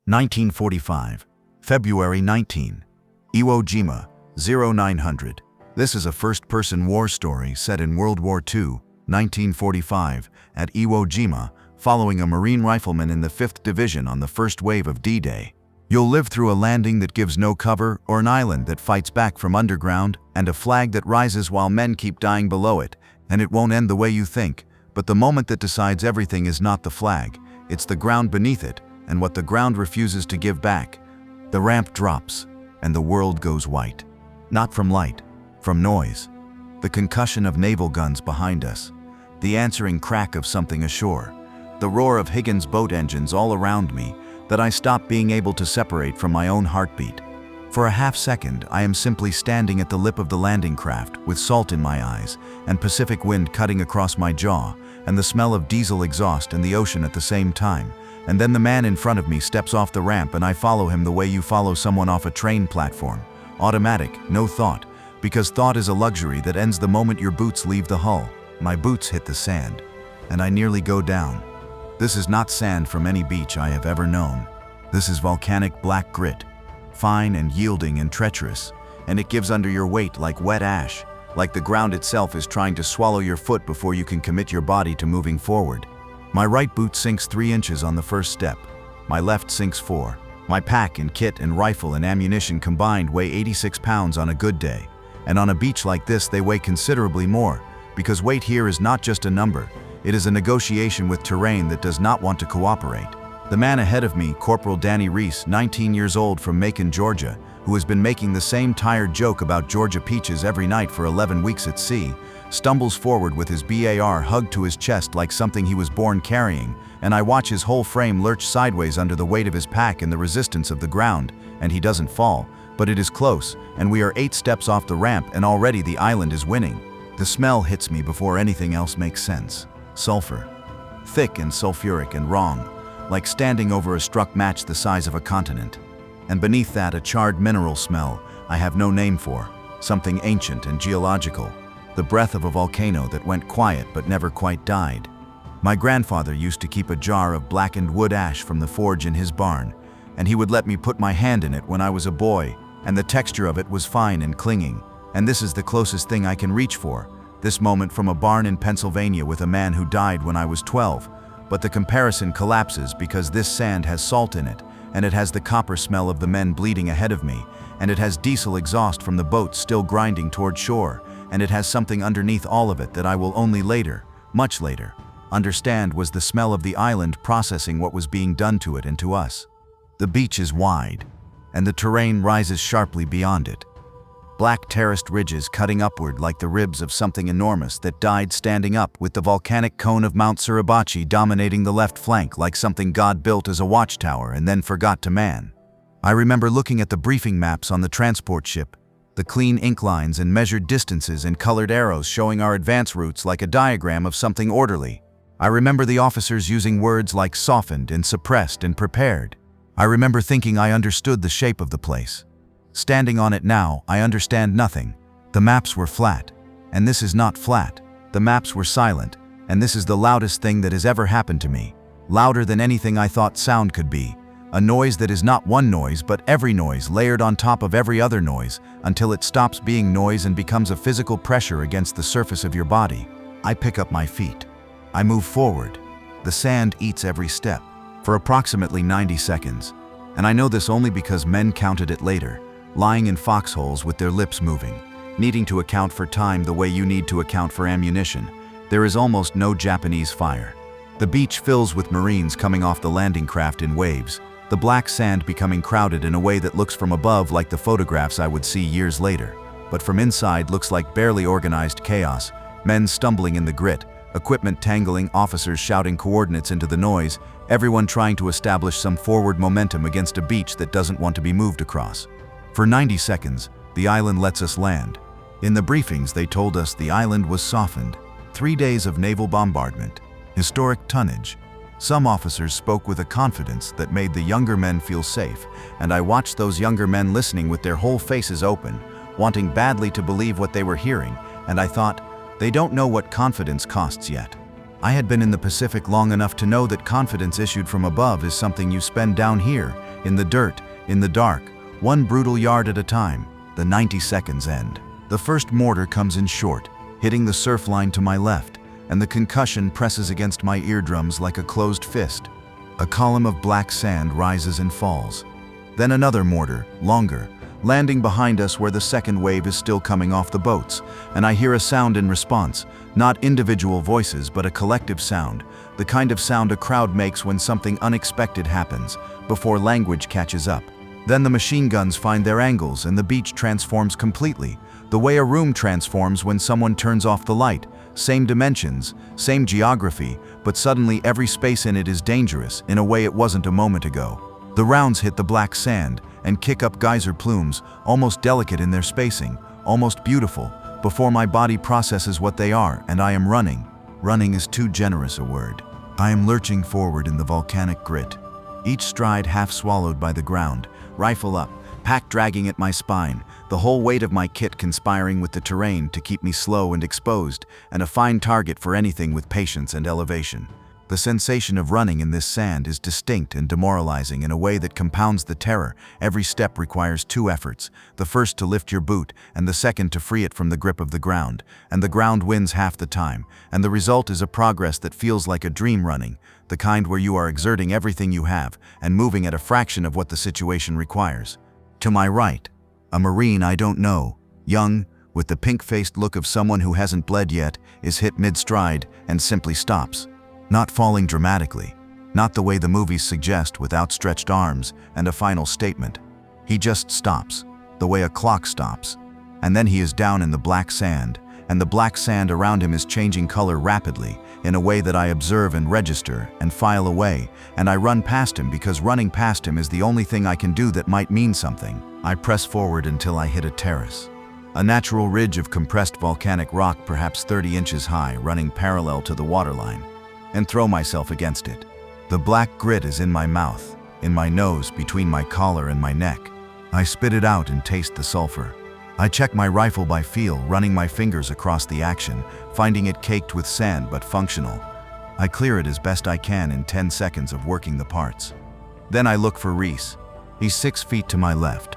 1945, February 19, Iwo Jima, 0900. This is a first-person war story set in World War II, 1945, at Iwo Jima, following a Marine rifleman in the 5th Division on the first wave of D-Day. You'll live through a landing that gives no cover, or an island that fights back from underground, and a flag that rises while men keep dying below it, and it won't end the way you think. But the moment that decides everything is not the flag, it's the ground beneath it, and what the ground refuses to give back. The ramp drops, and the world goes white. Not from light, from noise. The concussion of naval guns behind us. The answering crack of something ashore. The roar of Higgins boat engines all around me, that I stop being able to separate from my own heartbeat. For a half second, I am simply standing at the lip of the landing craft, with salt in my eyes, and Pacific wind cutting across my jaw, and the smell of diesel exhaust and the ocean at the same time. And then the man in front of me steps off the ramp and I follow him the way you follow someone off a train platform. Automatic, no thought, because thought is a luxury that ends the moment your boots leave the hull. My boots hit the sand, and I nearly go down. This is not sand from any beach I have ever known. This is volcanic black grit, fine and yielding and treacherous, and it gives under your weight like wet ash, like the ground itself is trying to swallow your foot before you can commit your body to moving forward. My right boot sinks 3 inches on the first step. My left sinks 4. My pack and kit and rifle and ammunition combined weigh 86 pounds on a good day. And on a beach like this they weigh considerably more, because weight here is not just a number, it is a negotiation with terrain that does not want to cooperate. The man ahead of me, Corporal Danny Reese, 19 years old from Macon, Georgia, who has been making the same tired joke about Georgia peaches every night for 11 weeks at sea, stumbles forward with his BAR hugged to his chest like something he was born carrying, and I watch his whole frame lurch sideways under the weight of his pack and the resistance of the ground, and he doesn't fall, but it is close, and we are 8 steps off the ramp and already the island is winning. The smell hits me before anything else makes sense. Sulfur. Thick and sulfuric and wrong, like standing over a struck match the size of a continent. And beneath that a charred mineral smell I have no name for, something ancient and geological. The breath of a volcano that went quiet but never quite died. My grandfather used to keep a jar of blackened wood ash from the forge in his barn, and he would let me put my hand in it when I was a boy, and the texture of it was fine and clinging. And this is the closest thing I can reach for, this moment from a barn in Pennsylvania with a man who died when I was 12. But the comparison collapses because this sand has salt in it, and it has the copper smell of the men bleeding ahead of me, and it has diesel exhaust from the boats still grinding toward shore, and it has something underneath all of it that I will only later, much later, understand was the smell of the island processing what was being done to it and to us. The beach is wide, and the terrain rises sharply beyond it. Black terraced ridges cutting upward like the ribs of something enormous that died standing up, with the volcanic cone of Mount Suribachi dominating the left flank like something God built as a watchtower and then forgot to man. I remember looking at the briefing maps on the transport ship, the clean ink lines and measured distances and colored arrows showing our advance routes like a diagram of something orderly. I remember the officers using words like softened and suppressed and prepared. I remember thinking I understood the shape of the place. Standing on it now, I understand nothing. The maps were flat, and this is not flat. The maps were silent, and this is the loudest thing that has ever happened to me. Louder than anything I thought sound could be. A noise that is not one noise, but every noise layered on top of every other noise, until it stops being noise and becomes a physical pressure against the surface of your body. I pick up my feet. I move forward. The sand eats every step, for approximately 90 seconds. And I know this only because men counted it later, lying in foxholes with their lips moving, needing to account for time the way you need to account for ammunition. There is almost no Japanese fire. The beach fills with Marines coming off the landing craft in waves, the black sand becoming crowded in a way that looks from above like the photographs I would see years later, but from inside looks like barely organized chaos, men stumbling in the grit, equipment tangling, officers shouting coordinates into the noise, everyone trying to establish some forward momentum against a beach that doesn't want to be moved across. For 90 seconds, the island lets us land. In the briefings they told us the island was softened. 3 days of naval bombardment, historic tonnage. Some officers spoke with a confidence that made the younger men feel safe, and I watched those younger men listening with their whole faces open, wanting badly to believe what they were hearing, and I thought, they don't know what confidence costs yet. I had been in the Pacific long enough to know that confidence issued from above is something you spend down here, in the dirt, in the dark, one brutal yard at a time. The 90 seconds end. The first mortar comes in short, hitting the surf line to my left, and the concussion presses against my eardrums like a closed fist. A column of black sand rises and falls. Then another mortar, longer, landing behind us where the second wave is still coming off the boats, and I hear a sound in response, not individual voices but a collective sound, the kind of sound a crowd makes when something unexpected happens, before language catches up. Then the machine guns find their angles and the beach transforms completely, the way a room transforms when someone turns off the light. Same dimensions, same geography, but suddenly every space in it is dangerous in a way it wasn't a moment ago. The rounds hit the black sand and kick up geyser plumes, almost delicate in their spacing, almost beautiful, before my body processes what they are, and I am running. Running is too generous a word. I am lurching forward in the volcanic grit, each stride half swallowed by the ground, rifle up, pack dragging at my spine, the whole weight of my kit conspiring with the terrain to keep me slow and exposed, and a fine target for anything with patience and elevation. The sensation of running in this sand is distinct and demoralizing in a way that compounds the terror. Every step requires two efforts, the first to lift your boot and the second to free it from the grip of the ground, and the ground wins half the time, and the result is a progress that feels like a dream running, the kind where you are exerting everything you have and moving at a fraction of what the situation requires. To my right, a Marine I don't know, young, with the pink-faced look of someone who hasn't bled yet, is hit mid-stride and simply stops. Not falling dramatically, not the way the movies suggest with outstretched arms and a final statement. He just stops, the way a clock stops. And then he is down in the black sand, and the black sand around him is changing color rapidly, in a way that I observe and register and file away, and I run past him because running past him is the only thing I can do that might mean something. I press forward until I hit a terrace. A natural ridge of compressed volcanic rock perhaps 30 inches high running parallel to the waterline, and throw myself against it. The black grit is in my mouth, in my nose, between my collar and my neck. I spit it out and taste the sulfur. I check my rifle by feel, running my fingers across the action, finding it caked with sand but functional. I clear it as best I can in 10 seconds of working the parts. Then I look for Reese. He's 6 feet to my left,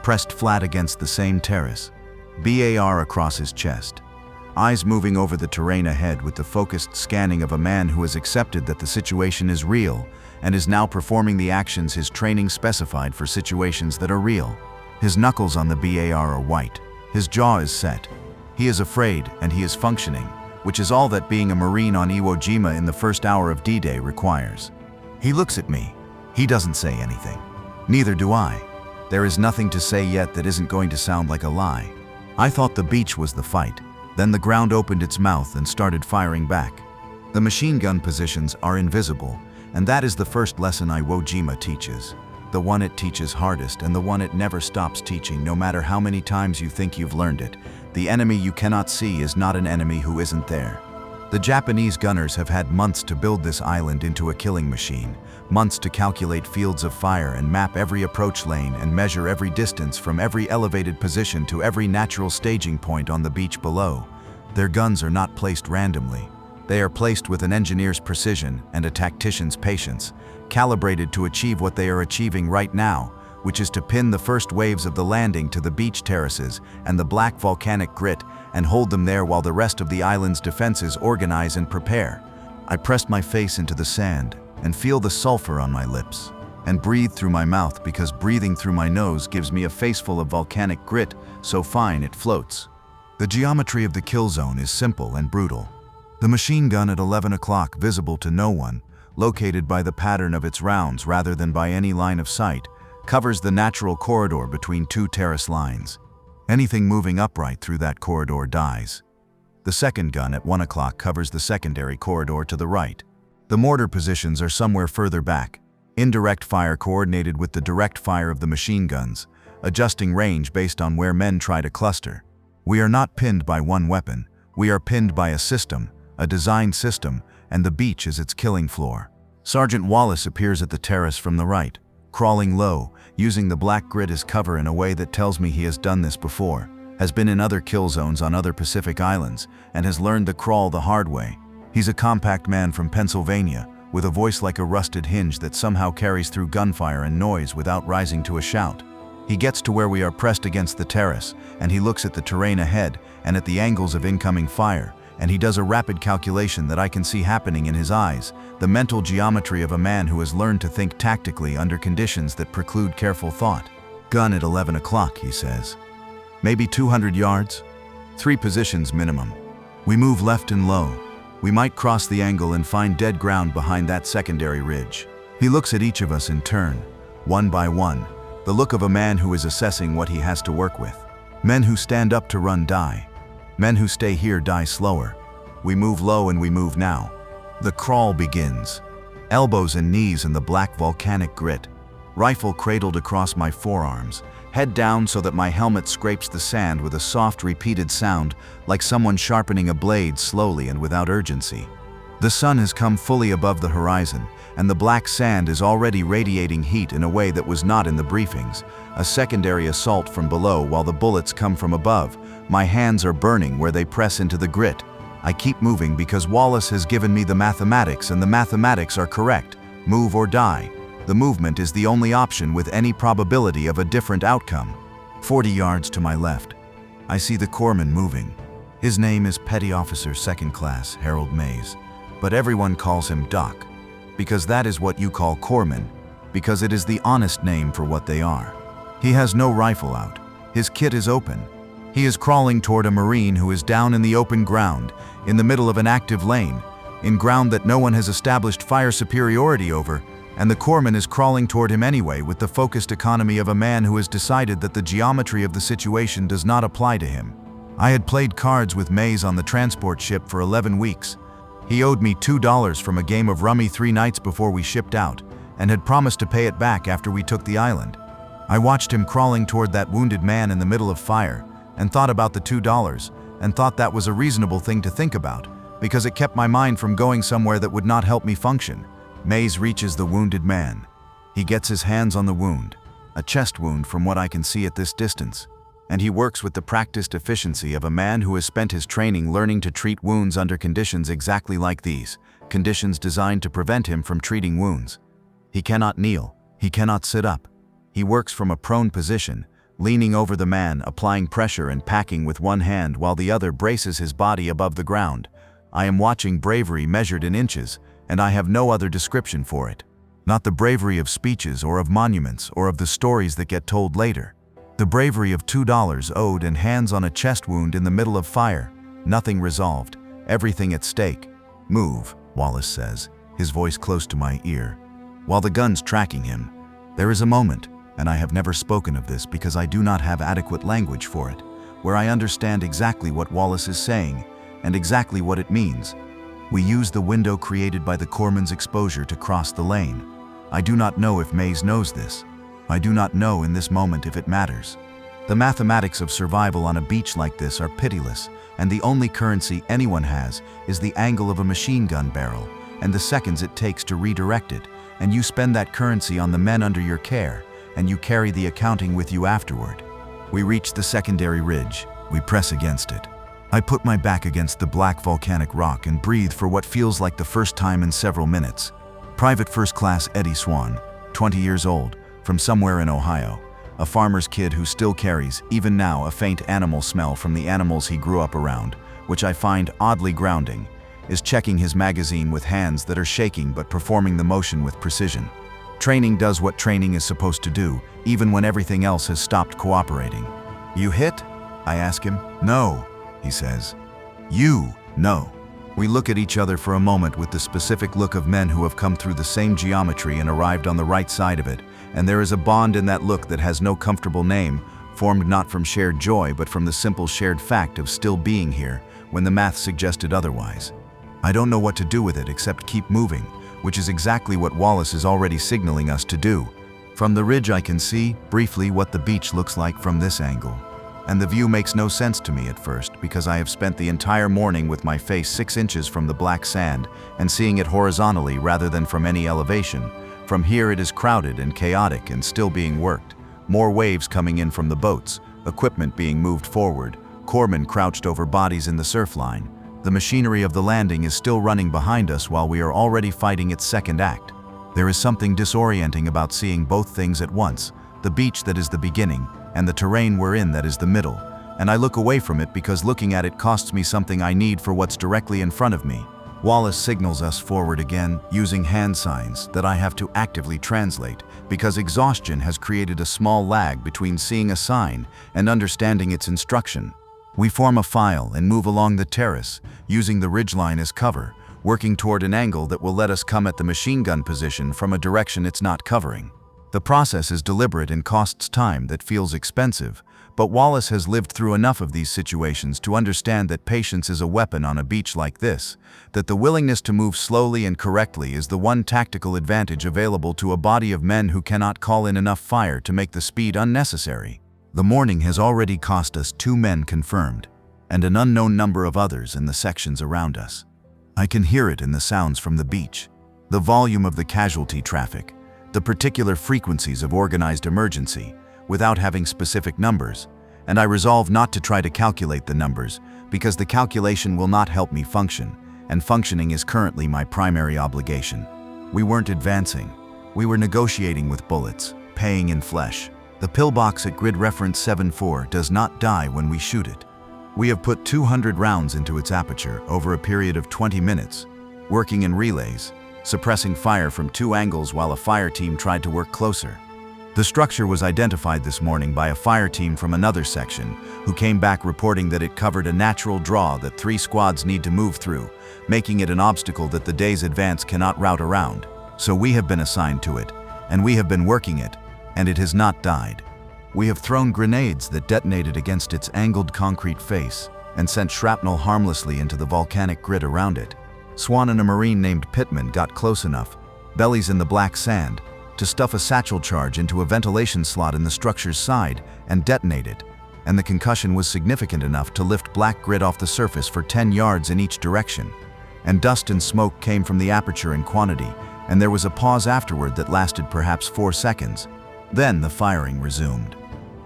pressed flat against the same terrace, BAR across his chest. Eyes moving over the terrain ahead with the focused scanning of a man who has accepted that the situation is real and is now performing the actions his training specified for situations that are real. His knuckles on the BAR are white. His jaw is set. He is afraid and he is functioning, which is all that being a Marine on Iwo Jima in the first hour of D-Day requires. He looks at me. He doesn't say anything. Neither do I. There is nothing to say yet that isn't going to sound like a lie. I thought the beach was the fight. Then the ground opened its mouth and started firing back. The machine gun positions are invisible, and that is the first lesson Iwo Jima teaches. The one it teaches hardest and the one it never stops teaching no matter how many times you think you've learned it. The enemy you cannot see is not an enemy who isn't there. The Japanese gunners have had months to build this island into a killing machine, months to calculate fields of fire and map every approach lane and measure every distance from every elevated position to every natural staging point on the beach below. Their guns are not placed randomly. They are placed with an engineer's precision and a tactician's patience, calibrated to achieve what they are achieving right now, which is to pin the first waves of the landing to the beach terraces and the black volcanic grit and hold them there while the rest of the island's defenses organize and prepare. I pressed my face into the sand and feel the sulfur on my lips, and breathe through my mouth because breathing through my nose gives me a faceful of volcanic grit so fine it floats. The geometry of the kill zone is simple and brutal. The machine gun at 11 o'clock, visible to no one, located by the pattern of its rounds rather than by any line of sight, covers the natural corridor between two terrace lines. Anything moving upright through that corridor dies. The second gun at 1 o'clock covers the secondary corridor to the right. The mortar positions are somewhere further back, indirect fire coordinated with the direct fire of the machine guns, adjusting range based on where men try to cluster. We are not pinned by one weapon, we are pinned by a system, a designed system, and the beach is its killing floor. Sergeant Wallace appears at the terrace from the right, crawling low, using the black grit as cover in a way that tells me he has done this before, has been in other kill zones on other Pacific islands, and has learned the crawl the hard way. He's a compact man from Pennsylvania, with a voice like a rusted hinge that somehow carries through gunfire and noise without rising to a shout. He gets to where we are pressed against the terrace, and he looks at the terrain ahead and at the angles of incoming fire, and he does a rapid calculation that I can see happening in his eyes, the mental geometry of a man who has learned to think tactically under conditions that preclude careful thought. Gun at 11 o'clock, he says. Maybe 200 yards? 3 positions minimum. We move left and low. We might cross the angle and find dead ground behind that secondary ridge. He looks at each of us in turn, one by one, the look of a man who is assessing what he has to work with. Men who stand up to run die. Men who stay here die slower. We move low and we move now. The crawl begins. Elbows and knees in the black volcanic grit. Rifle cradled across my forearms, head down so that my helmet scrapes the sand with a soft repeated sound like someone sharpening a blade slowly and without urgency. The sun has come fully above the horizon, and the black sand is already radiating heat in a way that was not in the briefings, a secondary assault from below while the bullets come from above. My hands are burning where they press into the grit. I keep moving because Wallace has given me the mathematics, and the mathematics are correct. Move or die. The movement is the only option with any probability of a different outcome. 40 yards to my left, I see the corpsman moving. His name is Petty Officer Second Class Harold Mays, but everyone calls him Doc, because that is what you call corpsmen, because it is the honest name for what they are. He has no rifle out. His kit is open. He is crawling toward a Marine who is down in the open ground, in the middle of an active lane, in ground that no one has established fire superiority over, and the corpsman is crawling toward him anyway with the focused economy of a man who has decided that the geometry of the situation does not apply to him. I had played cards with Mays on the transport ship for 11 weeks. He owed me $2 from a game of rummy 3 nights before we shipped out, and had promised to pay it back after we took the island. I watched him crawling toward that wounded man in the middle of fire, and thought about the $2, and thought that was a reasonable thing to think about, because it kept my mind from going somewhere that would not help me function. Mays reaches the wounded man. He gets his hands on the wound, a chest wound from what I can see at this distance, and he works with the practiced efficiency of a man who has spent his training learning to treat wounds under conditions exactly like these, conditions designed to prevent him from treating wounds. He cannot kneel, he cannot sit up. He works from a prone position, leaning over the man, applying pressure and packing with one hand while the other braces his body above the ground. I am watching bravery measured in inches, and I have no other description for it. Not the bravery of speeches or of monuments or of the stories that get told later. The bravery of $2 owed and hands on a chest wound in the middle of fire. Nothing resolved, everything at stake. Move, Wallace says, his voice close to my ear, while the gun's tracking him. There is a moment, and I have never spoken of this because I do not have adequate language for it, where I understand exactly what Wallace is saying and exactly what it means. We use the window created by the corpsman's exposure to cross the lane. I do not know if Mays knows this. I do not know in this moment if it matters. The mathematics of survival on a beach like this are pitiless, and the only currency anyone has is the angle of a machine gun barrel and the seconds it takes to redirect it, and you spend that currency on the men under your care, and you carry the accounting with you afterward. We reach the secondary ridge. We press against it. I put my back against the black volcanic rock and breathe for what feels like the first time in several minutes. Private First Class Eddie Swan, 20 years old, from somewhere in Ohio, a farmer's kid who still carries, even now, a faint animal smell from the animals he grew up around, which I find oddly grounding, is checking his magazine with hands that are shaking but performing the motion with precision. Training does what training is supposed to do, even when everything else has stopped cooperating. You hit? I ask him. No, he says. You, no. We look at each other for a moment with the specific look of men who have come through the same geometry and arrived on the right side of it, and there is a bond in that look that has no comfortable name, formed not from shared joy but from the simple shared fact of still being here when the math suggested otherwise. I don't know what to do with it except keep moving, which is exactly what Wallace is already signaling us to do. From the ridge I can see, briefly, what the beach looks like from this angle. And the view makes no sense to me at first because I have spent the entire morning with my face 6 inches from the black sand and seeing it horizontally rather than from any elevation. From here it is crowded and chaotic and still being worked. More waves coming in from the boats, equipment being moved forward, corpsmen crouched over bodies in the surf line. The machinery of the landing is still running behind us while we are already fighting its second act. There is something disorienting about seeing both things at once, the beach that is the beginning, and the terrain we're in that is the middle, and I look away from it because looking at it costs me something I need for what's directly in front of me. Wallace signals us forward again, using hand signs that I have to actively translate, because exhaustion has created a small lag between seeing a sign and understanding its instruction. We form a file and move along the terrace, using the ridgeline as cover, working toward an angle that will let us come at the machine gun position from a direction it's not covering. The process is deliberate and costs time that feels expensive, but Wallace has lived through enough of these situations to understand that patience is a weapon on a beach like this, that the willingness to move slowly and correctly is the one tactical advantage available to a body of men who cannot call in enough fire to make the speed unnecessary. The morning has already cost us 2 men confirmed, and an unknown number of others in the sections around us. I can hear it in the sounds from the beach, the volume of the casualty traffic, the particular frequencies of organized emergency, without having specific numbers, and I resolve not to try to calculate the numbers because the calculation will not help me function, and functioning is currently my primary obligation. We weren't advancing. We were negotiating with bullets, paying in flesh. The pillbox at grid reference 74 does not die when we shoot it. We have put 200 rounds into its aperture over a period of 20 minutes, working in relays, suppressing fire from 2 angles while a fire team tried to work closer. The structure was identified this morning by a fire team from another section, who came back reporting that it covered a natural draw that 3 squads need to move through, making it an obstacle that the day's advance cannot route around. So we have been assigned to it, and we have been working it, and it has not died. We have thrown grenades that detonated against its angled concrete face and sent shrapnel harmlessly into the volcanic grid around it. Swan and a Marine named Pittman got close enough, bellies in the black sand, to stuff a satchel charge into a ventilation slot in the structure's side and detonate it, and the concussion was significant enough to lift black grit off the surface for 10 yards in each direction. And dust and smoke came from the aperture in quantity, and there was a pause afterward that lasted perhaps 4 seconds. Then the firing resumed.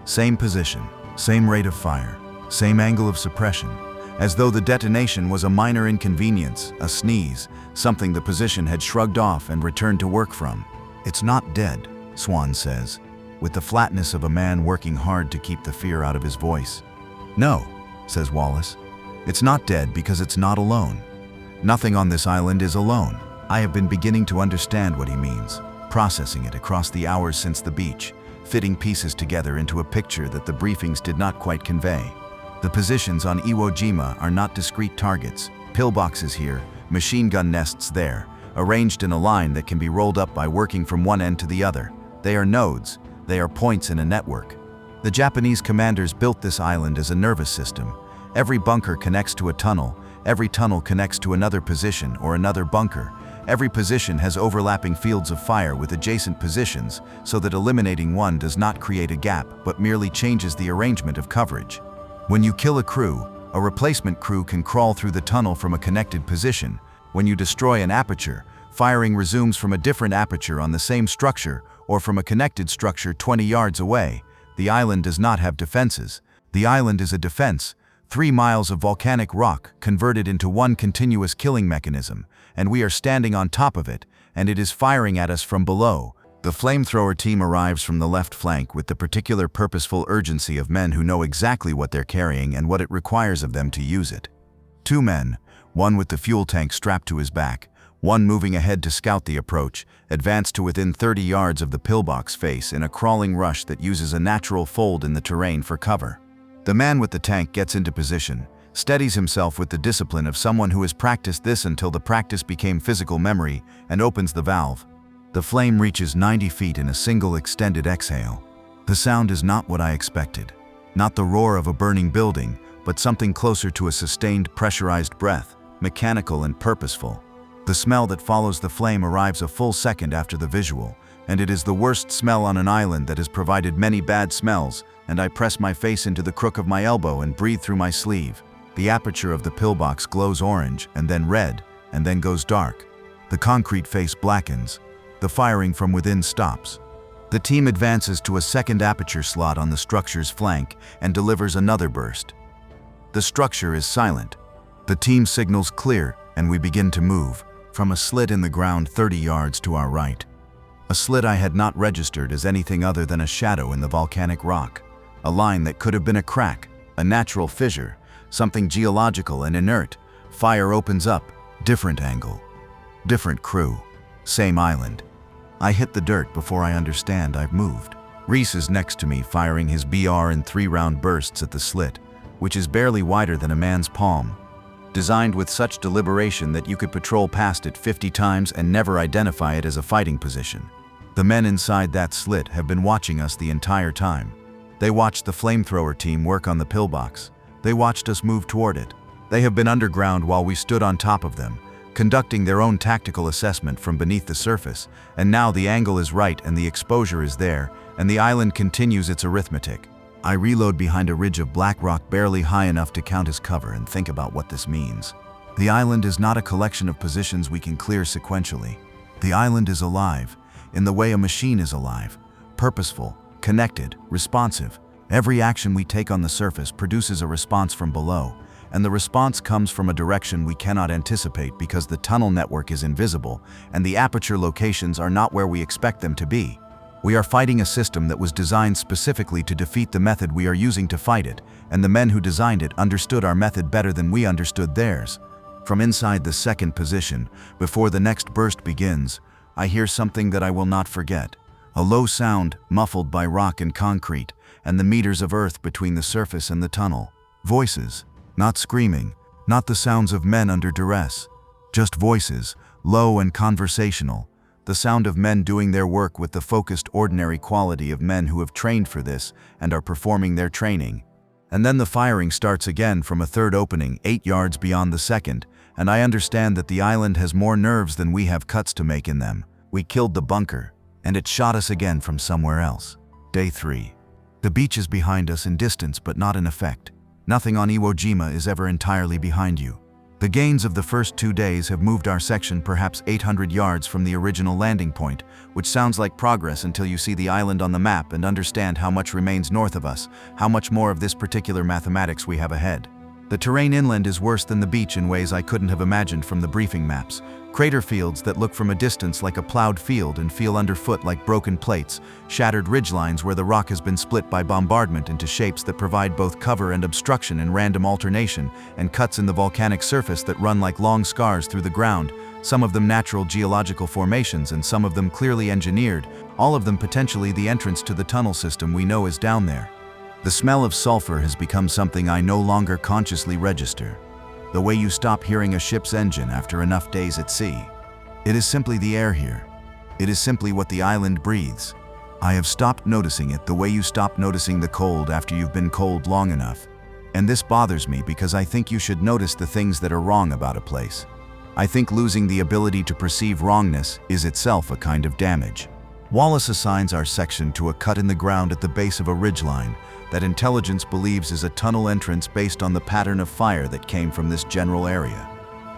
Same position, same rate of fire, same angle of suppression, as though the detonation was a minor inconvenience, a sneeze, something the position had shrugged off and returned to work from. "It's not dead," Swan says, with the flatness of a man working hard to keep the fear out of his voice. "No," says Wallace. "It's not dead because it's not alone. Nothing on this island is alone." I have been beginning to understand what he means, processing it across the hours since the beach, fitting pieces together into a picture that the briefings did not quite convey. The positions on Iwo Jima are not discrete targets, pillboxes here, machine gun nests there, arranged in a line that can be rolled up by working from one end to the other. They are nodes, they are points in a network. The Japanese commanders built this island as a nervous system. Every bunker connects to a tunnel, every tunnel connects to another position or another bunker. Every position has overlapping fields of fire with adjacent positions, so that eliminating one does not create a gap but merely changes the arrangement of coverage. When you kill a crew, a replacement crew can crawl through the tunnel from a connected position. When you destroy an aperture, firing resumes from a different aperture on the same structure or from a connected structure 20 yards away. The island does not have defenses. The island is a defense, 3 miles of volcanic rock converted into one continuous killing mechanism, and we are standing on top of it, and it is firing at us from below. The flamethrower team arrives from the left flank with the particular purposeful urgency of men who know exactly what they're carrying and what it requires of them to use it. 2 men, one with the fuel tank strapped to his back, one moving ahead to scout the approach, advance to within 30 yards of the pillbox face in a crawling rush that uses a natural fold in the terrain for cover. The man with the tank gets into position, steadies himself with the discipline of someone who has practiced this until the practice became physical memory, and opens the valve. The flame reaches 90 feet in a single extended exhale. The sound is not what I expected. Not the roar of a burning building, but something closer to a sustained pressurized breath, mechanical and purposeful. The smell that follows the flame arrives a full second after the visual, and it is the worst smell on an island that has provided many bad smells, and I press my face into the crook of my elbow and breathe through my sleeve. The aperture of the pillbox glows orange, and then red, and then goes dark. The concrete face blackens. The firing from within stops. The team advances to a second aperture slot on the structure's flank and delivers another burst. The structure is silent. The team signals clear, and we begin to move, from a slit in the ground 30 yards to our right. A slit I had not registered as anything other than a shadow in the volcanic rock. A line that could have been a crack, a natural fissure, something geological and inert. Fire opens up, different angle. Different crew, same island. I hit the dirt before I understand I've moved. Reese is next to me, firing his BR in 3-round bursts at the slit, which is barely wider than a man's palm. Designed with such deliberation that you could patrol past it 50 times and never identify it as a fighting position. The men inside that slit have been watching us the entire time. They watched the flamethrower team work on the pillbox. They watched us move toward it. They have been underground while we stood on top of them, conducting their own tactical assessment from beneath the surface, and now the angle is right and the exposure is there, and the island continues its arithmetic. I reload behind a ridge of black rock barely high enough to count as cover and think about what this means. The island is not a collection of positions we can clear sequentially. The island is alive, in the way a machine is alive, purposeful, connected, responsive. Every action we take on the surface produces a response from below, and the response comes from a direction we cannot anticipate because the tunnel network is invisible and the aperture locations are not where we expect them to be. We are fighting a system that was designed specifically to defeat the method we are using to fight it, and the men who designed it understood our method better than we understood theirs. From inside the second position, before the next burst begins, I hear something that I will not forget. A low sound, muffled by rock and concrete, and the meters of earth between the surface and the tunnel. Voices, not screaming, not the sounds of men under duress. Just voices, low and conversational. The sound of men doing their work with the focused, ordinary quality of men who have trained for this and are performing their training. And then the firing starts again from a third opening 8 yards beyond the second, and I understand that the island has more nerves than we have cuts to make in them. We killed the bunker, and it shot us again from somewhere else. Day 3. The beach is behind us in distance but not in effect. Nothing on Iwo Jima is ever entirely behind you. The gains of the first 2 days have moved our section perhaps 800 yards from the original landing point, which sounds like progress until you see the island on the map and understand how much remains north of us, how much more of this particular mathematics we have ahead. The terrain inland is worse than the beach in ways I couldn't have imagined from the briefing maps. Crater fields that look from a distance like a plowed field and feel underfoot like broken plates, shattered ridgelines where the rock has been split by bombardment into shapes that provide both cover and obstruction in random alternation, and cuts in the volcanic surface that run like long scars through the ground, some of them natural geological formations and some of them clearly engineered, all of them potentially the entrance to the tunnel system we know is down there. The smell of sulfur has become something I no longer consciously register. The way you stop hearing a ship's engine after enough days at sea. It is simply the air here. It is simply what the island breathes. I have stopped noticing it the way you stop noticing the cold after you've been cold long enough. And this bothers me because I think you should notice the things that are wrong about a place. I think losing the ability to perceive wrongness is itself a kind of damage. Wallace assigns our section to a cut in the ground at the base of a ridgeline that intelligence believes is a tunnel entrance based on the pattern of fire that came from this general area.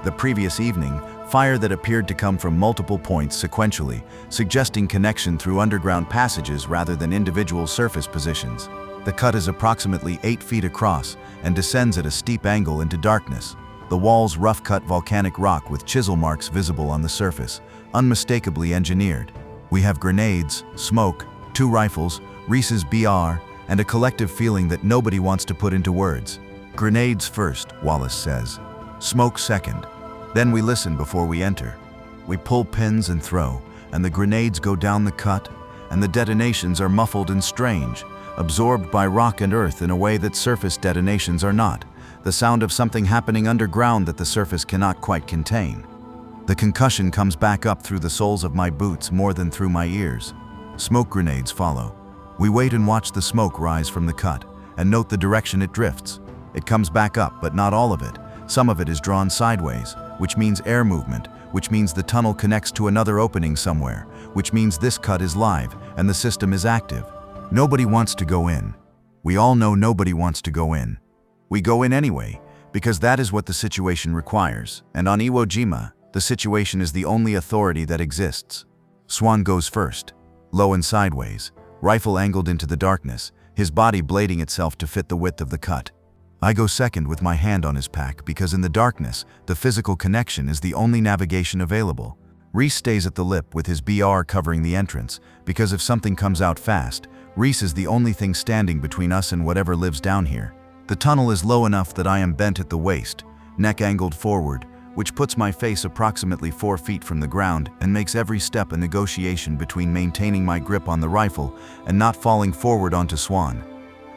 The previous evening, fire that appeared to come from multiple points sequentially, suggesting connection through underground passages rather than individual surface positions. The cut is approximately 8 feet across and descends at a steep angle into darkness. The walls rough-cut volcanic rock with chisel marks visible on the surface, unmistakably engineered. We have grenades, smoke, 2 rifles, Reese's BR, and a collective feeling that nobody wants to put into words. Grenades first, Wallace says. Smoke second. Then we listen before we enter. We pull pins and throw, and the grenades go down the cut, and the detonations are muffled and strange, absorbed by rock and earth in a way that surface detonations are not, the sound of something happening underground that the surface cannot quite contain. The concussion comes back up through the soles of my boots more than through my ears. Smoke grenades follow. We wait and watch the smoke rise from the cut, and note the direction it drifts. It comes back up, but not all of it. Some of it is drawn sideways, which means air movement, which means the tunnel connects to another opening somewhere, which means this cut is live, and the system is active. Nobody wants to go in. We all know nobody wants to go in. We go in anyway, because that is what the situation requires, and on Iwo Jima, the situation is the only authority that exists. Swan goes first, low and sideways, rifle angled into the darkness, his body blading itself to fit the width of the cut. I go second with my hand on his pack because in the darkness, the physical connection is the only navigation available. Reese stays at the lip with his BR covering the entrance, because if something comes out fast, Reese is the only thing standing between us and whatever lives down here. The tunnel is low enough that I am bent at the waist, neck angled forward, which puts my face approximately 4 feet from the ground and makes every step a negotiation between maintaining my grip on the rifle and not falling forward onto Swan.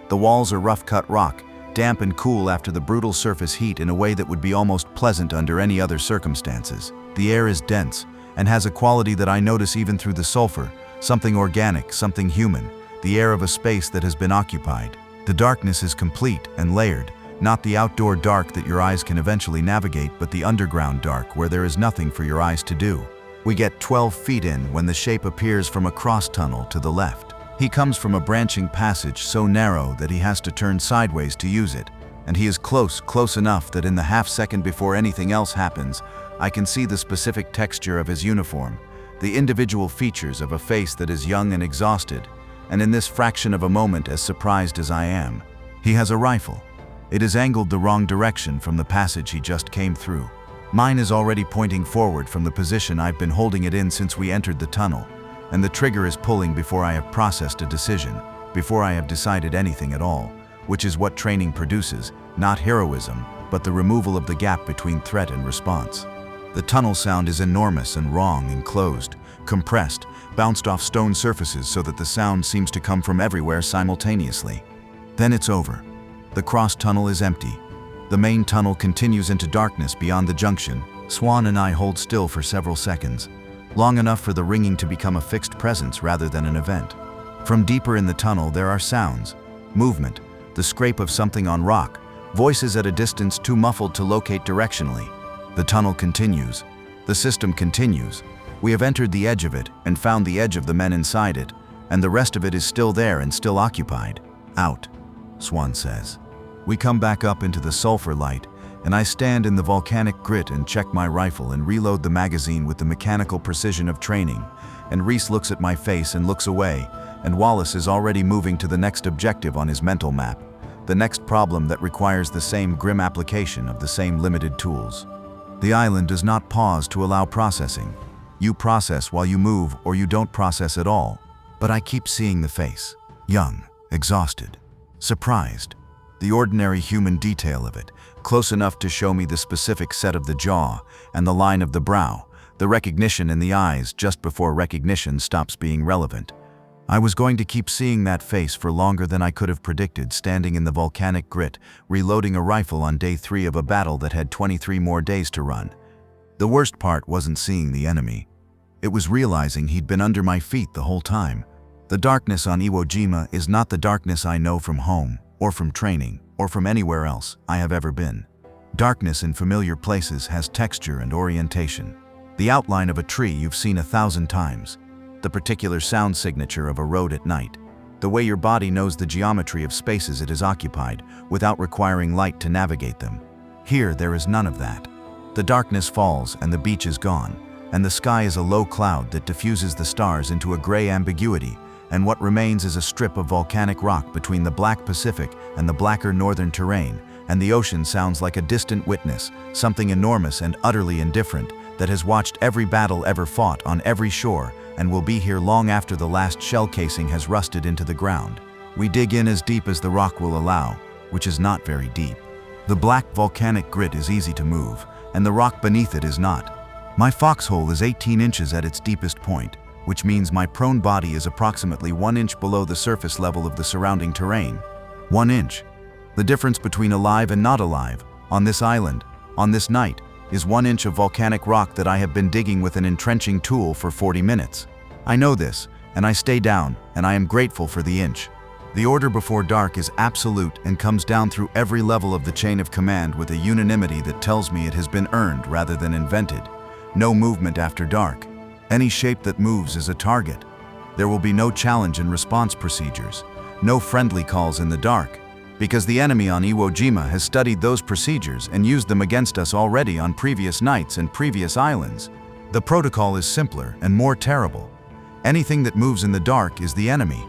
The walls are rough-cut rock, damp and cool after the brutal surface heat in a way that would be almost pleasant under any other circumstances. The air is dense and has a quality that I notice even through the sulfur, something organic, something human, the air of a space that has been occupied. The darkness is complete and layered, not the outdoor dark that your eyes can eventually navigate, but the underground dark where there is nothing for your eyes to do. We get 12 feet in when the shape appears from a cross tunnel to the left. He comes from a branching passage so narrow that he has to turn sideways to use it, and he is close enough that in the half second before anything else happens, I can see the specific texture of his uniform, the individual features of a face that is young and exhausted, and in this fraction of a moment as surprised as I am. He has a rifle. It is angled the wrong direction from the passage he just came through. Mine is already pointing forward from the position I've been holding it in since we entered the tunnel, and the trigger is pulling before I have processed a decision, before I have decided anything at all, which is what training produces, not heroism, but the removal of the gap between threat and response. The tunnel sound is enormous and wrong and closed, compressed, bounced off stone surfaces so that the sound seems to come from everywhere simultaneously. Then it's over. The cross tunnel is empty. The main tunnel continues into darkness beyond the junction. Swan and I hold still for several seconds, long enough for the ringing to become a fixed presence rather than an event. From deeper in the tunnel there are sounds, movement, the scrape of something on rock, voices at a distance too muffled to locate directionally. The tunnel continues. The system continues. We have entered the edge of it and found the edge of the men inside it, and the rest of it is still there and still occupied. Out, Swan says. We come back up into the sulfur light, and I stand in the volcanic grit and check my rifle and reload the magazine with the mechanical precision of training, and Reese looks at my face and looks away, and Wallace is already moving to the next objective on his mental map, the next problem that requires the same grim application of the same limited tools. The island does not pause to allow processing. You process while you move or you don't process at all. But I keep seeing the face. Young, exhausted, surprised. The ordinary human detail of it, close enough to show me the specific set of the jaw and the line of the brow, the recognition in the eyes just before recognition stops being relevant. I was going to keep seeing that face for longer than I could have predicted, standing in the volcanic grit, reloading a rifle on day 3 of a battle that had 23 more days to run. The worst part wasn't seeing the enemy. It was realizing he'd been under my feet the whole time. The darkness on Iwo Jima is not the darkness I know from home, or from training, or from anywhere else I have ever been. Darkness in familiar places has texture and orientation. The outline of a tree you've seen 1,000 times. The particular sound signature of a road at night. The way your body knows the geometry of spaces it has occupied without requiring light to navigate them. Here there is none of that. The darkness falls and the beach is gone, and the sky is a low cloud that diffuses the stars into a gray ambiguity, and what remains is a strip of volcanic rock between the black Pacific and the blacker northern terrain, and the ocean sounds like a distant witness, something enormous and utterly indifferent that has watched every battle ever fought on every shore and will be here long after the last shell casing has rusted into the ground. We dig in as deep as the rock will allow, which is not very deep. The black volcanic grit is easy to move, and the rock beneath it is not. My foxhole is 18 inches at its deepest point, which means my prone body is approximately 1 inch below the surface level of the surrounding terrain. 1 inch. The difference between alive and not alive, on this island, on this night, is 1 inch of volcanic rock that I have been digging with an entrenching tool for 40 minutes. I know this, and I stay down, and I am grateful for the inch. The order before dark is absolute and comes down through every level of the chain of command with a unanimity that tells me it has been earned rather than invented. No movement after dark. Any shape that moves is a target. There will be no challenge and response procedures, no friendly calls in the dark, because the enemy on Iwo Jima has studied those procedures and used them against us already on previous nights and previous islands. The protocol is simpler and more terrible. Anything that moves in the dark is the enemy.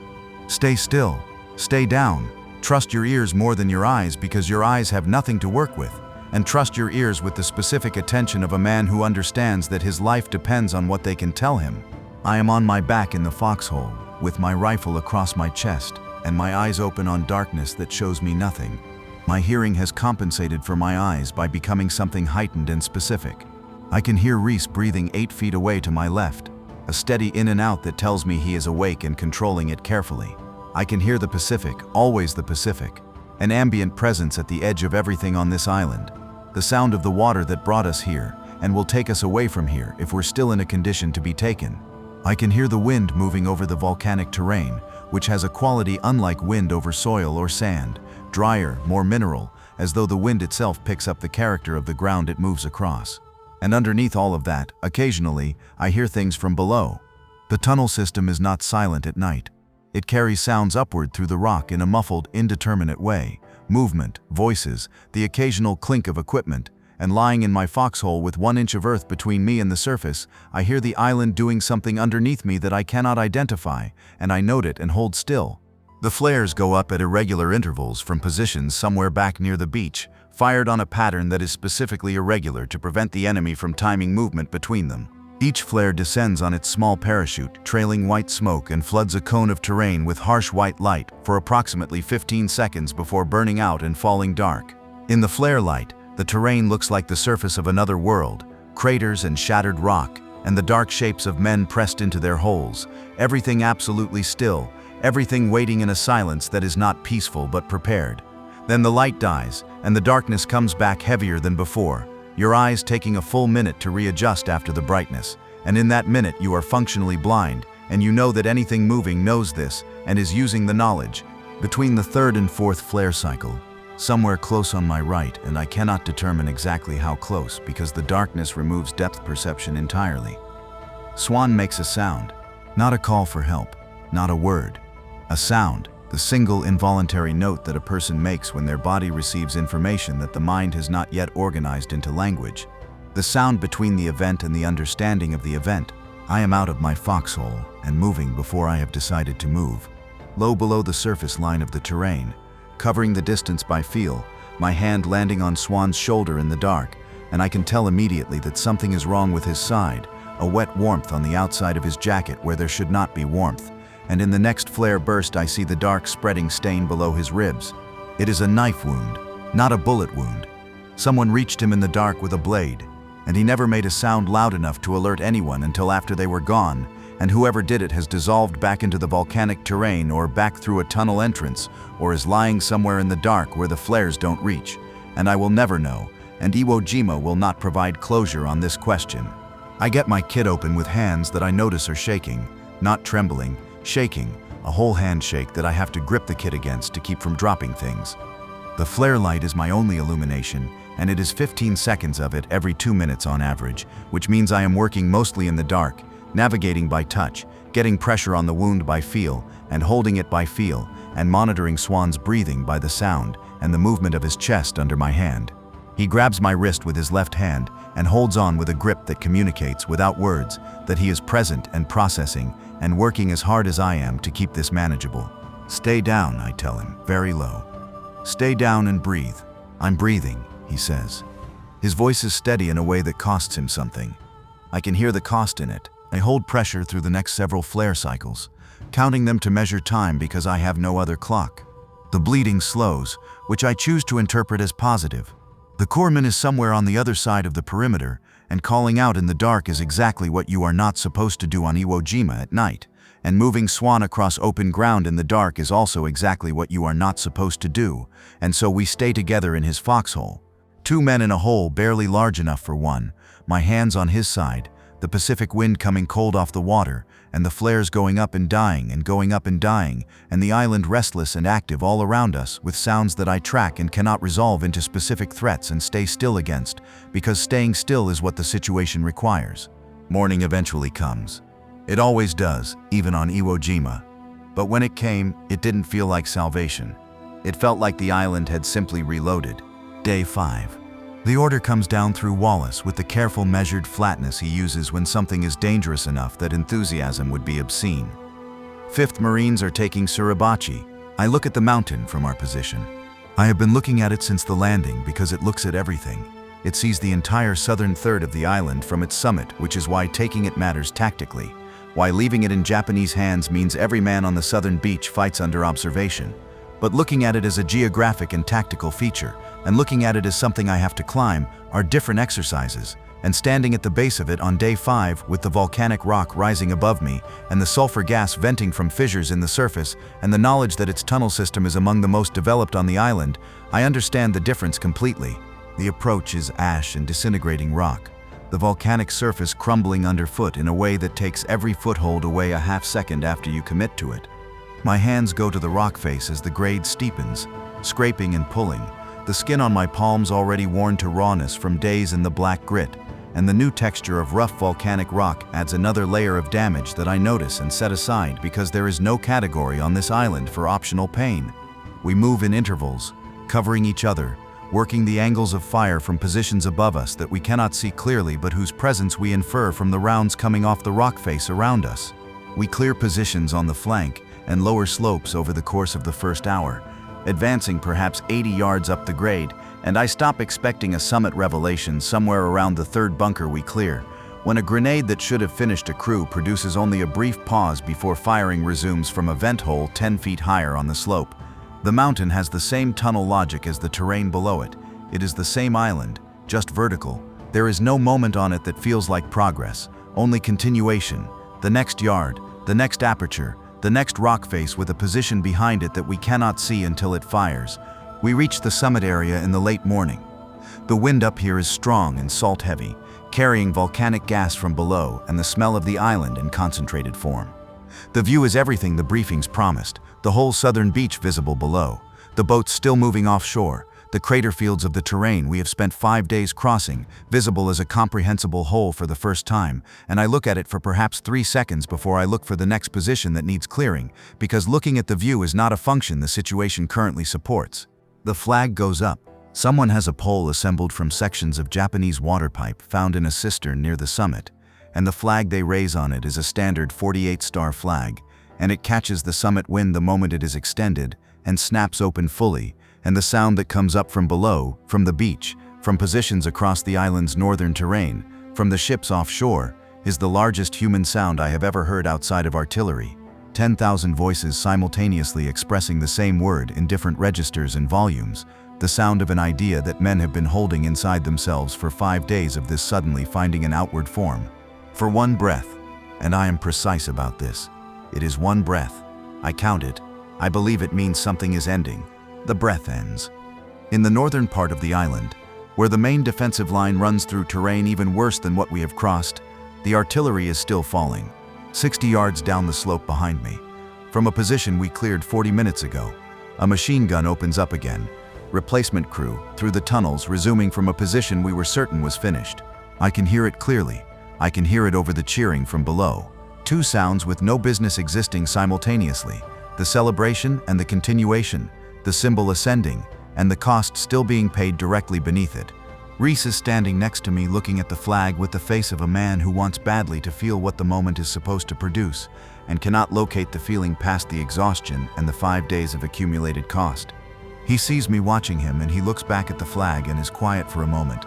Stay still, stay down, Trust your ears more than your eyes because your eyes have nothing to work with. And trust your ears with the specific attention of a man who understands that his life depends on what they can tell him. I am on my back in the foxhole, with my rifle across my chest, and my eyes open on darkness that shows me nothing. My hearing has compensated for my eyes by becoming something heightened and specific. I can hear Reese breathing 8 feet away to my left, a steady in and out that tells me he is awake and controlling it carefully. I can hear the Pacific, always the Pacific, an ambient presence at the edge of everything on this island. The sound of the water that brought us here and will take us away from here if we're still in a condition to be taken. I can hear the wind moving over the volcanic terrain, which has a quality unlike wind over soil or sand, drier, more mineral, as though the wind itself picks up the character of the ground it moves across. And underneath all of that, occasionally, I hear things from below. The tunnel system is not silent at night. It carries sounds upward through the rock in a muffled, indeterminate way. Movement, voices, the occasional clink of equipment, and lying in my foxhole with 1 inch of earth between me and the surface, I hear the island doing something underneath me that I cannot identify, and I note it and hold still. The flares go up at irregular intervals from positions somewhere back near the beach, fired on a pattern that is specifically irregular to prevent the enemy from timing movement between them. Each flare descends on its small parachute, trailing white smoke, and floods a cone of terrain with harsh white light for approximately 15 seconds before burning out and falling dark. In the flare light, the terrain looks like the surface of another world, craters and shattered rock, and the dark shapes of men pressed into their holes, everything absolutely still, everything waiting in a silence that is not peaceful but prepared. Then the light dies, and the darkness comes back heavier than before, your eyes taking a full minute to readjust after the brightness, and in that minute you are functionally blind, and you know that anything moving knows this and is using the knowledge. Between the 3rd and 4th flare cycle, somewhere close on my right, and I cannot determine exactly how close because the darkness removes depth perception entirely. Swan makes a sound, not a call for help, not a word. A sound, the single involuntary note that a person makes when their body receives information that the mind has not yet organized into language. The sound between the event and the understanding of the event. I am out of my foxhole and moving before I have decided to move. Low below the surface line of the terrain, covering the distance by feel, my hand landing on Swan's shoulder in the dark, and I can tell immediately that something is wrong with his side, a wet warmth on the outside of his jacket where there should not be warmth. And in the next flare burst I see the dark spreading stain below his ribs. It is a knife wound, not a bullet wound. Someone reached him in the dark with a blade, and he never made a sound loud enough to alert anyone until after they were gone, and whoever did it has dissolved back into the volcanic terrain or back through a tunnel entrance, or is lying somewhere in the dark where the flares don't reach. And I will never know, and Iwo Jima will not provide closure on this question. I get my kit open with hands that I notice are shaking, not trembling, shaking, a whole handshake that I have to grip the kit against to keep from dropping things. The flare light is my only illumination, and it is 15 seconds of it every 2 minutes on average, which means I am working mostly in the dark, navigating by touch, getting pressure on the wound by feel, and holding it by feel, and monitoring Swan's breathing by the sound and the movement of his chest under my hand. He grabs my wrist with his left hand and holds on with a grip that communicates without words that he is present and processing and working as hard as I am to keep this manageable. Stay down, I tell him, very low. Stay down and breathe. I'm breathing, he says. His voice is steady in a way that costs him something. I can hear the cost in it. I hold pressure through the next several flare cycles, counting them to measure time because I have no other clock. The bleeding slows, which I choose to interpret as positive. The corpsman is somewhere on the other side of the perimeter, and calling out in the dark is exactly what you are not supposed to do on Iwo Jima at night, and moving Swan across open ground in the dark is also exactly what you are not supposed to do, and so we stay together in his foxhole. 2 men in a hole barely large enough for one, my hands on his side, the Pacific wind coming cold off the water, and the flares going up and dying and going up and dying, and the island restless and active all around us with sounds that I track and cannot resolve into specific threats and stay still against, because staying still is what the situation requires. Morning eventually comes. It always does, even on Iwo Jima. But when it came, it didn't feel like salvation. It felt like the island had simply reloaded. Day 5. The order comes down through Wallace with the careful measured flatness he uses when something is dangerous enough that enthusiasm would be obscene. 5th Marines are taking Suribachi, I look at the mountain from our position. I have been looking at it since the landing because it looks at everything. It sees the entire southern third of the island from its summit, which is why taking it matters tactically. Why leaving it in Japanese hands means every man on the southern beach fights under observation. But looking at it as a geographic and tactical feature, and looking at it as something I have to climb, are different exercises. And standing at the base of it on day 5 with the volcanic rock rising above me and the sulfur gas venting from fissures in the surface and the knowledge that its tunnel system is among the most developed on the island, I understand the difference completely. The approach is ash and disintegrating rock, the volcanic surface crumbling underfoot in a way that takes every foothold away a half second after you commit to it. My hands go to the rock face as the grade steepens, scraping and pulling, the skin on my palms already worn to rawness from days in the black grit, and the new texture of rough volcanic rock adds another layer of damage that I notice and set aside because there is no category on this island for optional pain. We move in intervals, covering each other, working the angles of fire from positions above us that we cannot see clearly but whose presence we infer from the rounds coming off the rock face around us. We clear positions on the flank and lower slopes over the course of the first hour, advancing perhaps 80 yards up the grade, and I stop expecting a summit revelation somewhere around the third bunker we clear, when a grenade that should have finished a crew produces only a brief pause before firing resumes from a vent hole 10 feet higher on the slope. The mountain has the same tunnel logic as the terrain below it. It is the same island, just vertical. There is no moment on it that feels like progress, only continuation, the next yard, the next aperture, the next rock face with a position behind it that we cannot see until it fires. We reach the summit area in the late morning. The wind up here is strong and salt-heavy, carrying volcanic gas from below and the smell of the island in concentrated form. The view is everything the briefings promised, the whole southern beach visible below, the boats still moving offshore, the crater fields of the terrain we have spent 5 days crossing, visible as a comprehensible whole for the first time, and I look at it for perhaps 3 seconds before I look for the next position that needs clearing, because looking at the view is not a function the situation currently supports. The flag goes up. Someone has a pole assembled from sections of Japanese water pipe found in a cistern near the summit, and the flag they raise on it is a standard 48-star flag, and it catches the summit wind the moment it is extended and snaps open fully, and the sound that comes up from below, from the beach, from positions across the island's northern terrain, from the ships offshore, is the largest human sound I have ever heard outside of artillery. 10,000 voices simultaneously expressing the same word in different registers and volumes, the sound of an idea that men have been holding inside themselves for 5 days of this suddenly finding an outward form. For one breath, and I am precise about this, it is one breath. I count it. I believe it means something is ending. The breath ends. In the northern part of the island, where the main defensive line runs through terrain even worse than what we have crossed, the artillery is still falling, 60 yards down the slope behind me. From a position we cleared 40 minutes ago, a machine gun opens up again, replacement crew, through the tunnels, resuming from a position we were certain was finished. I can hear it clearly. I can hear it over the cheering from below. 2 sounds with no business existing simultaneously, the celebration and the continuation, the symbol ascending, and the cost still being paid directly beneath it. Reese is standing next to me looking at the flag with the face of a man who wants badly to feel what the moment is supposed to produce, and cannot locate the feeling past the exhaustion and the 5 days of accumulated cost. He sees me watching him and he looks back at the flag and is quiet for a moment.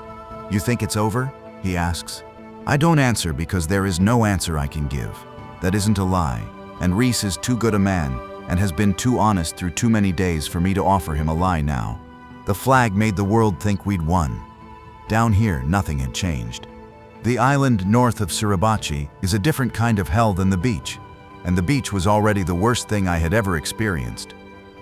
"You think it's over?" he asks. I don't answer because there is no answer I can give. That isn't a lie, and Reese is too good a man and has been too honest through too many days for me to offer him a lie now. The flag made the world think we'd won. Down here, nothing had changed. The island north of Suribachi is a different kind of hell than the beach, and the beach was already the worst thing I had ever experienced.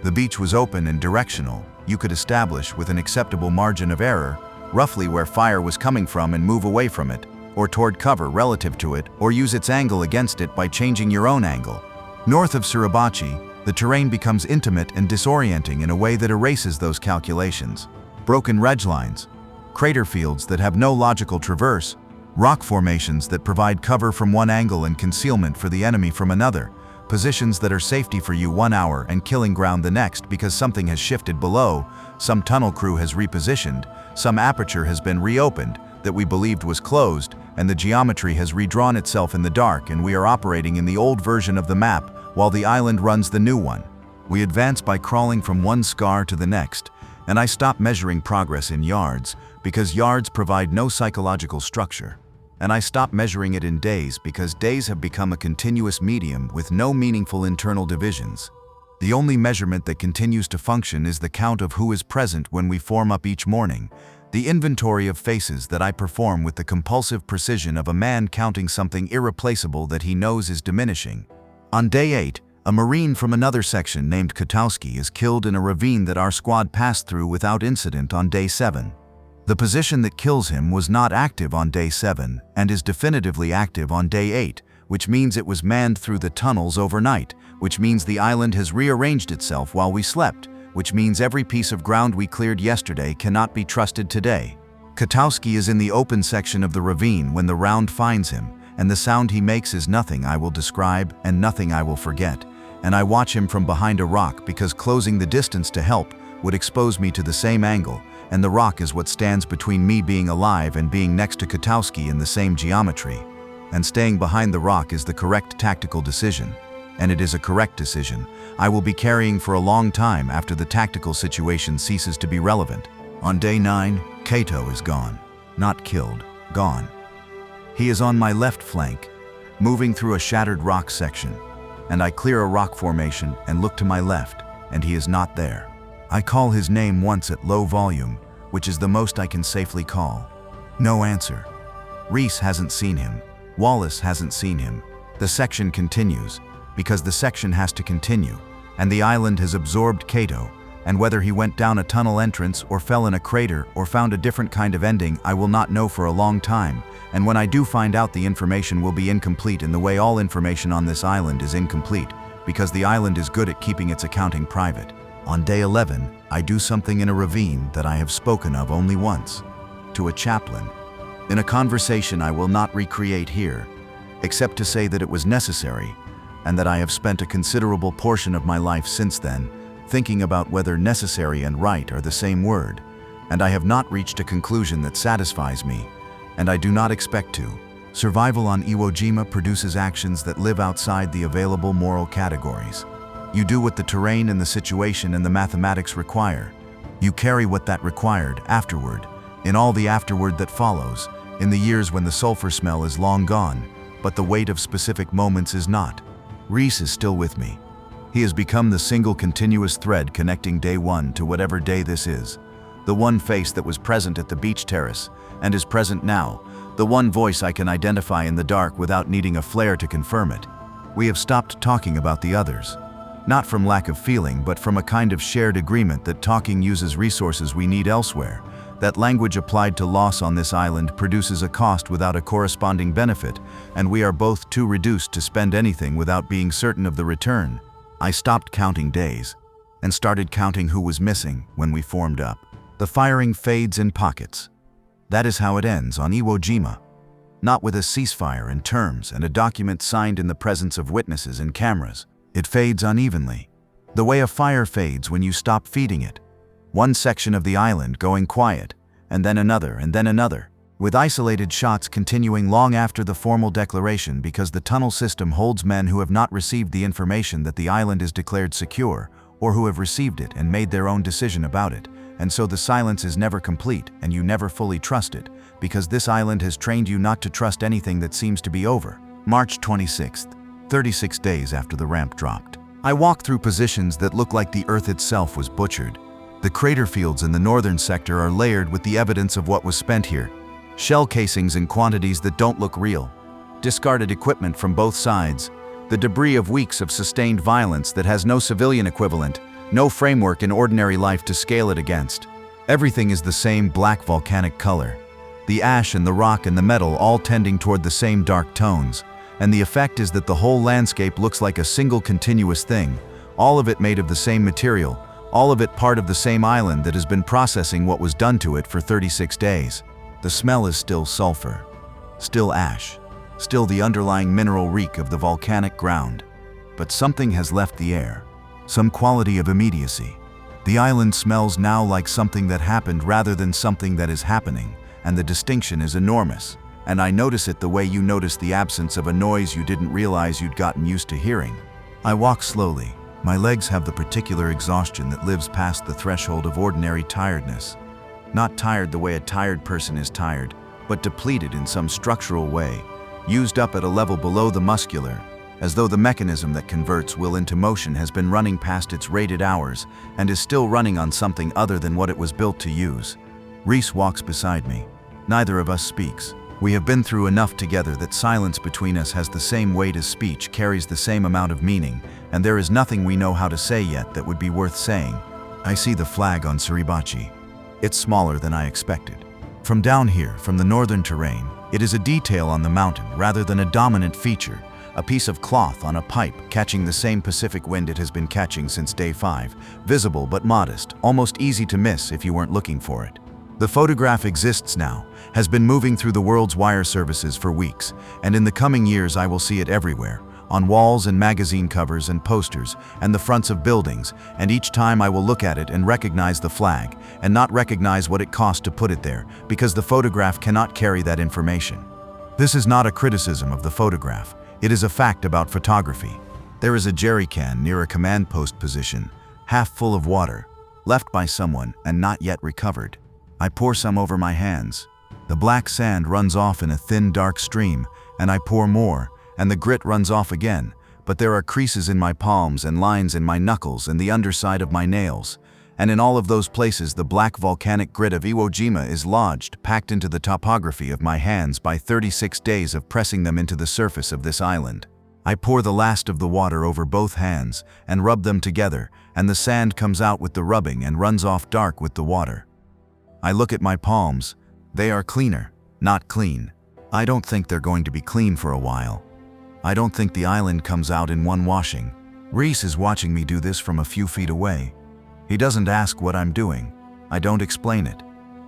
The beach was open and directional. You could establish with an acceptable margin of error roughly where fire was coming from and move away from it, or toward cover relative to it, or use its angle against it by changing your own angle. North of Suribachi, the terrain becomes intimate and disorienting in a way that erases those calculations. Broken ridgelines, crater fields that have no logical traverse, rock formations that provide cover from one angle and concealment for the enemy from another, positions that are safety for you 1 hour and killing ground the next because something has shifted below, some tunnel crew has repositioned, some aperture has been reopened that we believed was closed, and the geometry has redrawn itself in the dark and we are operating in the old version of the map while the island runs the new one. We advance by crawling from one scar to the next, and I stop measuring progress in yards because yards provide no psychological structure. And I stop measuring it in days because days have become a continuous medium with no meaningful internal divisions. The only measurement that continues to function is the count of who is present when we form up each morning, the inventory of faces that I perform with the compulsive precision of a man counting something irreplaceable that he knows is diminishing. On day 8, a Marine from another section named Kotowski is killed in a ravine that our squad passed through without incident on day 7. The position that kills him was not active on day 7 and is definitively active on day 8, which means it was manned through the tunnels overnight, which means the island has rearranged itself while we slept, which means every piece of ground we cleared yesterday cannot be trusted today. Kotowski is in the open section of the ravine when the round finds him, and the sound he makes is nothing I will describe and nothing I will forget, and I watch him from behind a rock because closing the distance to help would expose me to the same angle, and the rock is what stands between me being alive and being next to Kotowski in the same geometry. And staying behind the rock is the correct tactical decision. And it is a correct decision I will be carrying for a long time after the tactical situation ceases to be relevant. On day 9, Kato is gone. Not killed, gone. He is on my left flank, moving through a shattered rock section, and I clear a rock formation and look to my left, and he is not there. I call his name once at low volume, which is the most I can safely call. No answer. Reese hasn't seen him. Wallace hasn't seen him. The section continues, because the section has to continue, and the island has absorbed Kato, and whether he went down a tunnel entrance or fell in a crater or found a different kind of ending, I will not know for a long time, and when I do find out, the information will be incomplete in the way all information on this island is incomplete, because the island is good at keeping its accounting private. On day 11, I do something in a ravine that I have spoken of only once, to a chaplain, in a conversation I will not recreate here, except to say that it was necessary, and that I have spent a considerable portion of my life since then thinking about whether necessary and right are the same word, and I have not reached a conclusion that satisfies me, and I do not expect to. Survival on Iwo Jima produces actions that live outside the available moral categories. You do what the terrain and the situation and the mathematics require. You carry what that required afterward, in all the afterward that follows, in the years when the sulfur smell is long gone, but the weight of specific moments is not. Reese is still with me. He has become the single continuous thread connecting day 1 to whatever day this is. The one face that was present at the beach terrace and is present now. The one voice I can identify in the dark without needing a flare to confirm it. We have stopped talking about the others. Not from lack of feeling, but from a kind of shared agreement that talking uses resources we need elsewhere. That language applied to loss on this island produces a cost without a corresponding benefit, and we are both too reduced to spend anything without being certain of the return. I stopped counting days and started counting who was missing when we formed up. The firing fades in pockets. That is how it ends on Iwo Jima. Not with a ceasefire and terms and a document signed in the presence of witnesses and cameras. It fades unevenly, the way a fire fades when you stop feeding it. One section of the island going quiet, and then another, with isolated shots continuing long after the formal declaration because the tunnel system holds men who have not received the information that the island is declared secure, or who have received it and made their own decision about it, and so the silence is never complete and you never fully trust it, because this island has trained you not to trust anything that seems to be over. March 26th, 36 days after the ramp dropped. I walk through positions that look like the earth itself was butchered. The crater fields in the northern sector are layered with the evidence of what was spent here. Shell casings in quantities that don't look real. Discarded equipment from both sides. The debris of weeks of sustained violence that has no civilian equivalent, no framework in ordinary life to scale it against. Everything is the same black volcanic color. The ash and the rock and the metal all tending toward the same dark tones. And the effect is that the whole landscape looks like a single continuous thing, all of it made of the same material, all of it part of the same island that has been processing what was done to it for 36 days. The smell is still sulfur, still ash, still the underlying mineral reek of the volcanic ground. But something has left the air, some quality of immediacy. The island smells now like something that happened rather than something that is happening, and the distinction is enormous. And I notice it the way you notice the absence of a noise you didn't realize you'd gotten used to hearing. I walk slowly, My legs have the particular exhaustion that lives past the threshold of ordinary tiredness. Not tired the way a tired person is tired, but depleted in some structural way, used up at a level below the muscular, as though the mechanism that converts will into motion has been running past its rated hours and is still running on something other than what it was built to use. Reese walks beside me. Neither of us speaks. We have been through enough together that silence between us has the same weight as speech, carries the same amount of meaning, and there is nothing we know how to say yet that would be worth saying. I see the flag on Suribachi. It's smaller than I expected. From down here, from the northern terrain, it is a detail on the mountain rather than a dominant feature, a piece of cloth on a pipe catching the same Pacific wind it has been catching since day 5, visible but modest, almost easy to miss if you weren't looking for it. The photograph exists now, has been moving through the world's wire services for weeks, and in the coming years I will see it everywhere, on walls and magazine covers and posters and the fronts of buildings, and each time I will look at it and recognize the flag, and not recognize what it cost to put it there, because the photograph cannot carry that information. This is not a criticism of the photograph, it is a fact about photography. There is a jerry can near a command post position, half full of water, left by someone and not yet recovered. I pour some over my hands. The black sand runs off in a thin dark stream, and I pour more, and the grit runs off again, but there are creases in my palms and lines in my knuckles and the underside of my nails, and in all of those places the black volcanic grit of Iwo Jima is lodged, packed into the topography of my hands by 36 days of pressing them into the surface of this island. I pour the last of the water over both hands and rub them together, and the sand comes out with the rubbing and runs off dark with the water. I look at my palms. They are cleaner, not clean. I don't think they're going to be clean for a while. I don't think the island comes out in one washing. Reese is watching me do this from a few feet away. He doesn't ask what I'm doing. I don't explain it.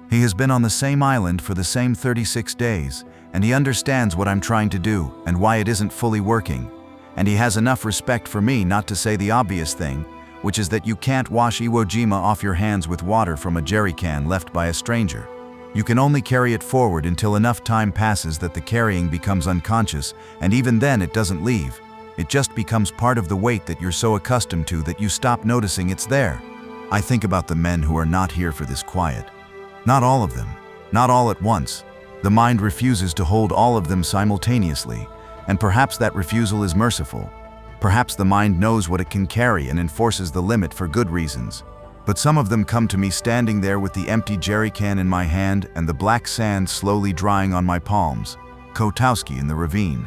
He has been on the same island for the same 36 days, and he understands what I'm trying to do and why it isn't fully working. And he has enough respect for me not to say the obvious thing, which is that you can't wash Iwo Jima off your hands with water from a jerry can left by a stranger. You can only carry it forward until enough time passes that the carrying becomes unconscious, and even then it doesn't leave. It just becomes part of the weight that you're so accustomed to that you stop noticing it's there. I think about the men who are not here for this quiet. Not all of them, not all at once. The mind refuses to hold all of them simultaneously, and perhaps that refusal is merciful. Perhaps the mind knows what it can carry and enforces the limit for good reasons. But some of them come to me standing there with the empty jerry can in my hand and the black sand slowly drying on my palms. Kotowski in the ravine.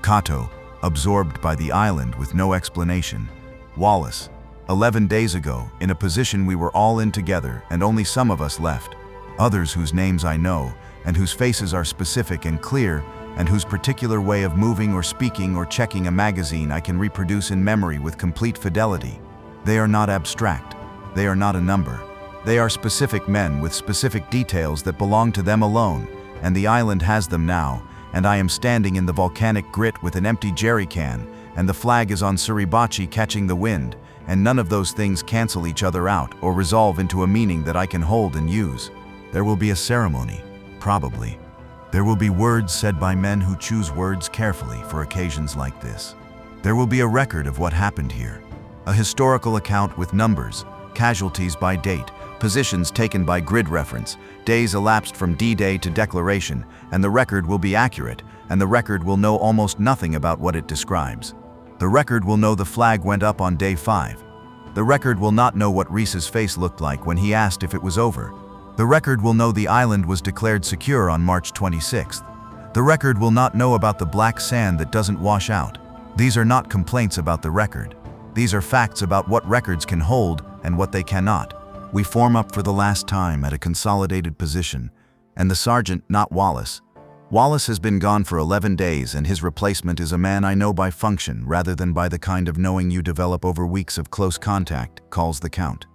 Kato, absorbed by the island with no explanation. Wallace, 11 days ago, in a position we were all in together and only some of us left. Others whose names I know, and whose faces are specific and clear, and whose particular way of moving or speaking or checking a magazine I can reproduce in memory with complete fidelity. They are not abstract. They are not a number. They are specific men with specific details that belong to them alone, and the island has them now, and I am standing in the volcanic grit with an empty jerry can, and the flag is on Suribachi catching the wind, and none of those things cancel each other out or resolve into a meaning that I can hold and use. There will be a ceremony, probably. There will be words said by men who choose words carefully for occasions like this. There will be a record of what happened here, a historical account with numbers, casualties by date, positions taken by grid reference, days elapsed from D-Day to declaration, and the record will be accurate, and the record will know almost nothing about what it describes. The record will know the flag went up on day 5. The record will not know what Reese's face looked like when he asked if it was over. The record will know the island was declared secure on March 26th. The record will not know about the black sand that doesn't wash out. These are not complaints about the record. These are facts about what records can hold and what they cannot. We form up for the last time at a consolidated position, and the sergeant, not Wallace. Wallace has been gone for 11 days, and his replacement is a man I know by function rather than by the kind of knowing you develop over weeks of close contact, calls the count.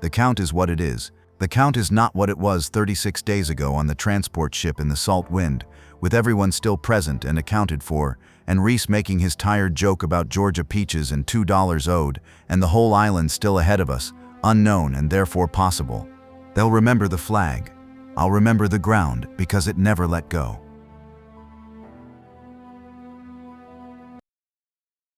The count is what it is. The count is not what it was 36 days ago on the transport ship in the salt wind, with everyone still present and accounted for, and Reese making his tired joke about Georgia peaches and $2 owed, and the whole island still ahead of us, unknown and therefore possible. They'll remember the flag. I'll remember the ground because it never let go.